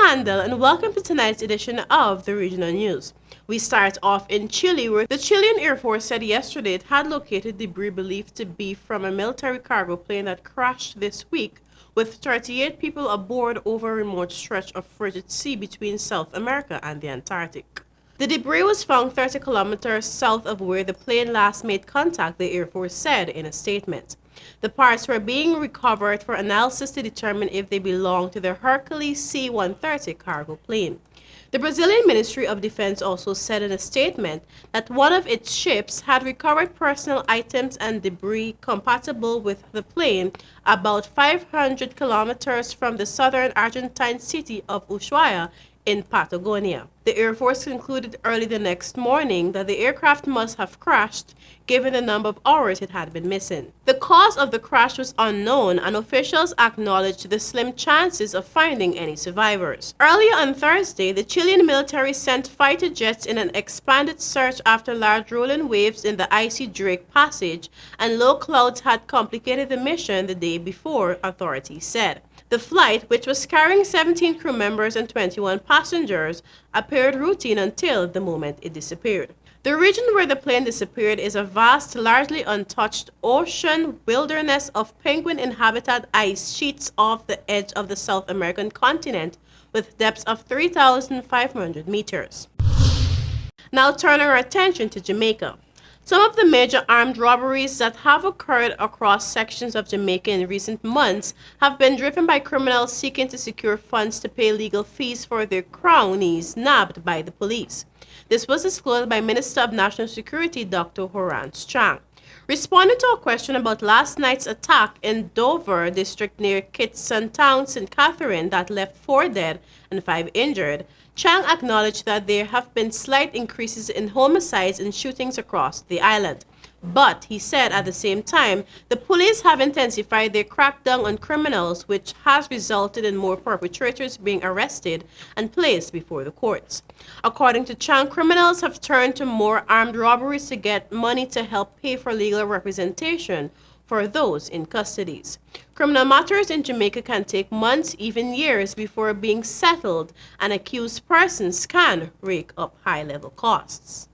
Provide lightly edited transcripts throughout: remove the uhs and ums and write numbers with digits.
Handel, and welcome to tonight's edition of the Regional News. We start off in Chile, where the Chilean Air Force said yesterday it had located debris believed to be from a military cargo plane that crashed this week, with 38 people aboard over a remote stretch of frigid sea between South America and the Antarctic. The debris was found 30 kilometers south of where the plane last made contact, the Air Force said in a statement. The parts were being recovered for analysis to determine if they belong to the Hercules C-130 cargo plane. The Brazilian Ministry of Defense also said in a statement that one of its ships had recovered personal items and debris compatible with the plane about 500 kilometers from the southern Argentine city of Ushuaia in Patagonia. The Air Force concluded early the next morning that the aircraft must have crashed given the number of hours it had been missing. The cause of the crash was unknown, and officials acknowledged the slim chances of finding any survivors. Earlier on Thursday, the Chilean military sent fighter jets in an expanded search after large rolling waves in the icy Drake Passage and low clouds had complicated the mission the day before, authorities said. The flight, which was carrying 17 crew members and 21 passengers, appeared routine until the moment it disappeared. The region where the plane disappeared is a vast, largely untouched ocean wilderness of penguin-inhabited ice sheets off the edge of the South American continent with depths of 3,500 meters. Now turning our attention to Jamaica. Some of the major armed robberies that have occurred across sections of Jamaica in recent months have been driven by criminals seeking to secure funds to pay legal fees for their cronies nabbed by the police. This was disclosed by Minister of National Security Dr. Horace Chang. Responding to a question about last night's attack in Dover district near Kitson Town, St. Catherine, that left 4 dead and 5 injured, Chang acknowledged that there have been slight increases in homicides and shootings across the island. But, he said at the same time, the police have intensified their crackdown on criminals, which has resulted in more perpetrators being arrested and placed before the courts. According to Chang, criminals have turned to more armed robberies to get money to help pay for legal representation for those in custodies. Criminal matters in Jamaica can take months, even years, before being settled, and accused persons can rake up high-level costs.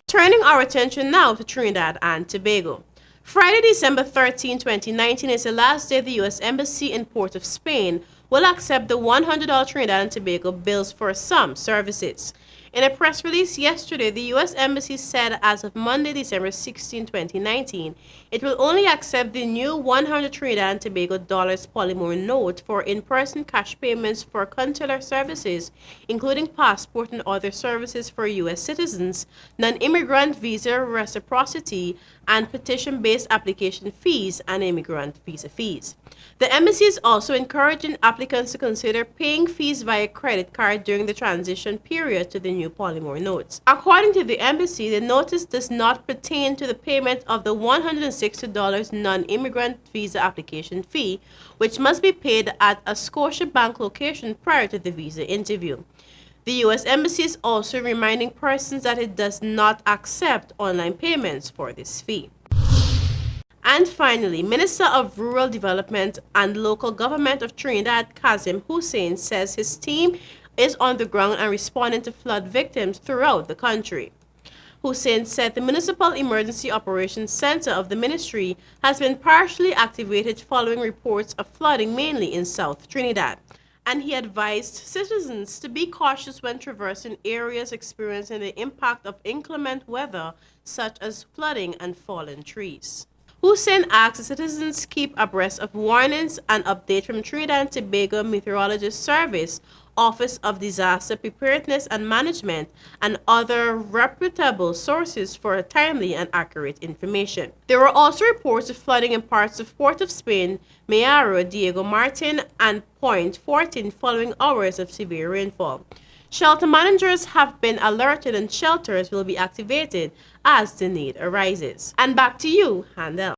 Turning our attention now to Trinidad and Tobago. Friday, December 13, 2019 is the last day the U.S. Embassy in Port of Spain will accept the $100 Trinidad and Tobago bills for some services. In a press release yesterday, the U.S. Embassy said as of Monday, December 16, 2019, it will only accept the new 100 Trinidad and Tobago dollars polymer note for in-person cash payments for consular services, including passport and other services for U.S. citizens, non-immigrant visa reciprocity, and petition-based application fees and immigrant visa fees. The embassy is also encouraging applicants to consider paying fees via credit card during the transition period to the new polymer notes. According to the embassy, the notice does not pertain to the payment of the $160 non-immigrant visa application fee, which must be paid at a Scotiabank location prior to the visa interview. The U.S. Embassy is also reminding persons that it does not accept online payments for this fee. And finally, Minister of Rural Development and Local Government of Trinidad, Kazim Hussein, says his team is on the ground and responding to flood victims throughout the country. Hussein said the Municipal Emergency Operations Center of the ministry has been partially activated following reports of flooding mainly in South Trinidad, and he advised citizens to be cautious when traversing areas experiencing the impact of inclement weather such as flooding and fallen trees. Hussein asked citizens keep abreast of warnings and updates from Trinidad and Tobago Meteorologist Service, Office of Disaster Preparedness and Management, and other reputable sources for timely and accurate information. There were also reports of flooding in parts of Port of Spain, Mayaro, Diego Martin, and Point 14 following hours of severe rainfall. Shelter managers have been alerted and shelters will be activated as the need arises. And back to you, Handel.